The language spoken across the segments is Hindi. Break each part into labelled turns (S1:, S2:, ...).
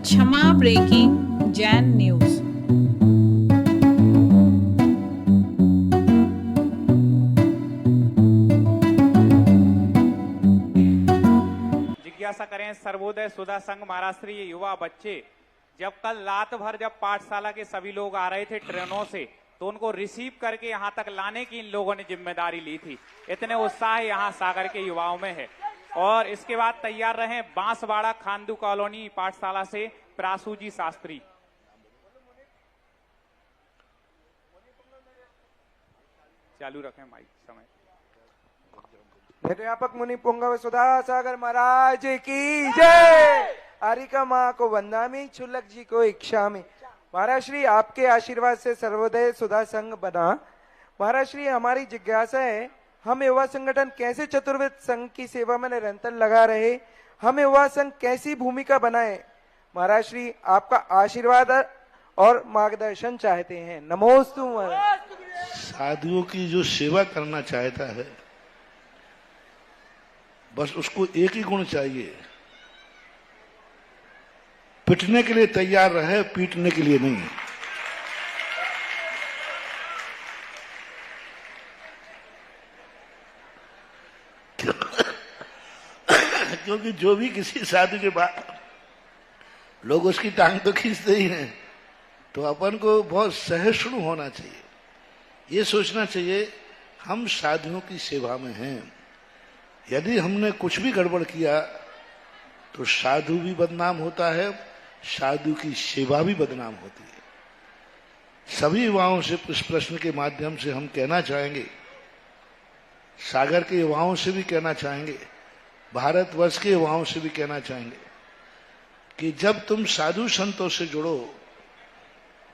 S1: क्षमा ब्रेकिंग जैन न्यूज।
S2: जिज्ञासा करें सर्वोदय सुधा संघ महाराष्ट्र ये युवा बच्चे जब कल रात भर जब पाठशाला के सभी लोग आ रहे थे ट्रेनों से तो उनको रिसीव करके यहां तक लाने की इन लोगों ने जिम्मेदारी ली थी। इतने उत्साह यहां सागर के युवाओं में है। और इसके बाद तैयार रहे बांसवाड़ा खांदू कॉलोनी पाठशाला से प्रासूजी शास्त्री। चालू रखें माइक समय।
S3: निर्व्यापक मुनि पुंगव सुधा सागर महाराज की जय। आरिका माँ को वंदामी, छुल्लक जी को इच्छा में। महाराज श्री आपके आशीर्वाद से सर्वोदय सुधा संघ बना। महाराज श्री हमारी जिज्ञासा है, हम युवा संगठन कैसे चतुर्वेद संघ की सेवा में निरंतर लगा रहे, हम युवा संघ कैसी भूमिका बनाए। महाराज श्री आपका आशीर्वाद और मार्गदर्शन चाहते हैं। नमोस्तु महाराज।
S4: साधुओं की जो सेवा करना चाहता है बस उसको एक ही गुण चाहिए, पिटने के लिए तैयार रहे, पीटने के लिए नहीं। क्योंकि जो भी किसी साधु के बाद लोग उसकी टांग तो खींचते ही हैं, तो अपन को बहुत सहिष्णु होना चाहिए। ये सोचना चाहिए हम साधुओं की सेवा में हैं। यदि हमने कुछ भी गड़बड़ किया तो साधु भी बदनाम होता है, साधु की सेवा भी बदनाम होती है। सभी युवाओं से इस प्रश्न के माध्यम से हम कहना चाहेंगे, सागर के युवाओं से भी कहना चाहेंगे, भारतवर्ष के युवाओं से भी कहना चाहेंगे कि जब तुम साधु संतों से जुड़ो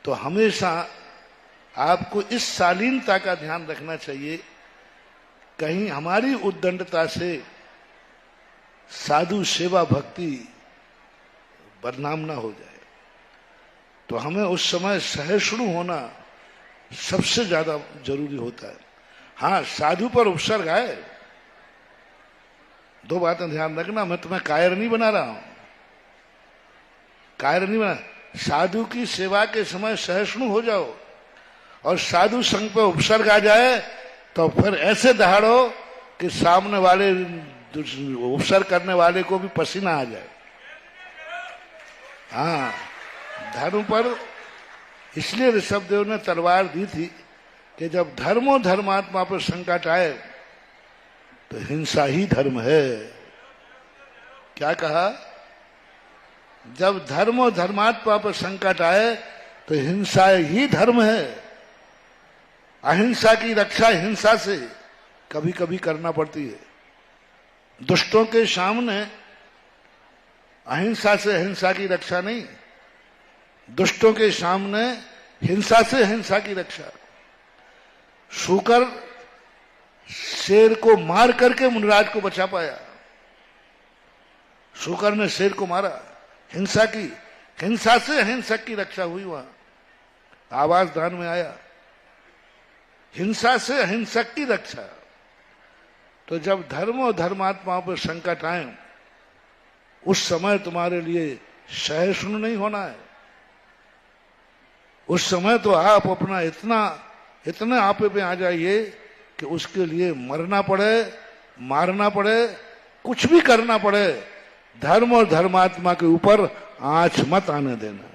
S4: तो हमेशा आपको इस शालीनता का ध्यान रखना चाहिए, कहीं हमारी उद्दंडता से साधु सेवा भक्ति बदनाम ना हो जाए। तो हमें उस समय सहिष्णु होना सबसे ज्यादा जरूरी होता है। हाँ, साधु पर उपसर्ग आए, दो बातें ध्यान रखना। मैं तुम्हें कायर नहीं बना रहा हूं, कायर नहीं बना। साधु की सेवा के समय सहिष्णु हो जाओ, और साधु संघ पर उपसर्ग आ जाए तो फिर ऐसे दहाड़ो कि सामने वाले उपसर्ग करने वाले को भी पसीना आ जाए। हाँ, धर्म पर इसलिए ऋषभ देव ने तलवार दी थी कि जब धर्मो धर्मात्मा पर संकट आए तो हिंसा ही धर्म है। क्या कहा? जब धर्मो धर्मात्मा पर संकट आए तो हिंसा ही धर्म है। अहिंसा की रक्षा हिंसा से कभी कभी करना पड़ती है। दुष्टों के सामने अहिंसा से हिंसा की रक्षा नहीं, दुष्टों के सामने हिंसा से हिंसा की रक्षा। शूकर शेर को मार करके मुनिराज को बचा पाया। शूकर ने शेर को मारा, हिंसा की, हिंसा से हिंसक की रक्षा हुई। वहां आवाज दान में आया, हिंसा से अहिंसक की रक्षा। तो जब धर्म और धर्मात्माओं पर संकट आए उस समय तुम्हारे लिए सहिष्णु नहीं होना है। उस समय तो आप अपना इतने आपे पे आ जाइए कि उसके लिए मरना पड़े, मारना पड़े, कुछ भी करना पड़े, धर्म और धर्मात्मा के ऊपर आंच मत आने देना।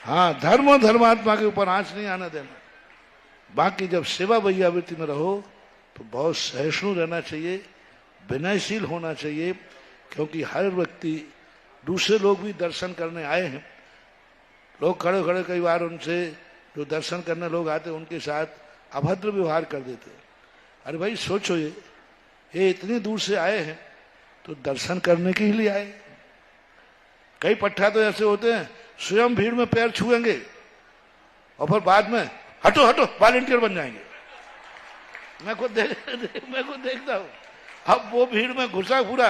S4: हाँ, धर्म और धर्मात्मा के ऊपर आंच नहीं आने देना। बाकी जब सेवा वैयावृत्ति में रहो तो बहुत सहिष्णु रहना चाहिए, विनयशील होना चाहिए, क्योंकि हर व्यक्ति, दूसरे लोग भी दर्शन करने आए हैं। लोग खड़े खड़े कई बार उनसे, जो दर्शन करने लोग आते उनके साथ अभद्र व्यवहार कर देते। अरे भाई सोचो, ये इतनी दूर से आए हैं तो दर्शन करने के लिए आए। कई पट्टा तो ऐसे होते हैं, स्वयं भीड़ में पैर छुएंगे और फिर बाद में हटो हटो वॉलंटियर बन जाएंगे। मैं खुद देखता हूं। अब वो भीड़ में घुसा पूरा,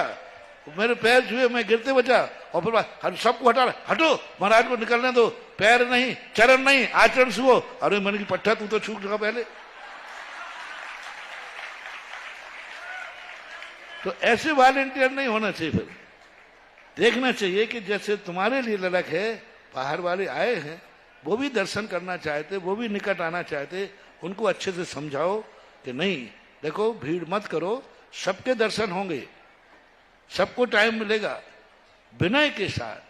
S4: मेरे पैर छुए, मैं गिरते बचा, और फिर सबको हटा, हटो महाराज को निकलने दो, पैर नहीं, चरण नहीं, आचरण छुओ। अरे मैंने की पट्टा तू तो छू चुका पहले। तो ऐसे वॉलंटियर नहीं होना चाहिए। फिर देखना चाहिए कि जैसे तुम्हारे लिए ललक है, बाहर वाले आए हैं, वो भी दर्शन करना चाहते, वो भी निकट आना चाहते, उनको अच्छे से समझाओ कि नहीं देखो भीड़ मत करो, सबके दर्शन होंगे, सबको टाइम मिलेगा। विनय के साथ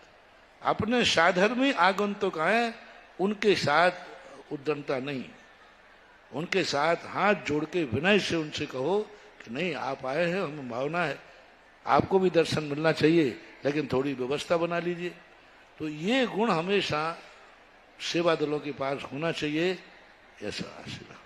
S4: अपने साधर्मी आगंतुक आए, उनके साथ उद्दंडता नहीं, उनके साथ हाथ जोड़ के विनय से उनसे कहो कि नहीं आप आए हैं, हमें भावना है आपको भी दर्शन मिलना चाहिए, लेकिन थोड़ी व्यवस्था बना लीजिए। तो ये गुण हमेशा सेवा दलों के पास होना चाहिए, ऐसा आशीर्वाद।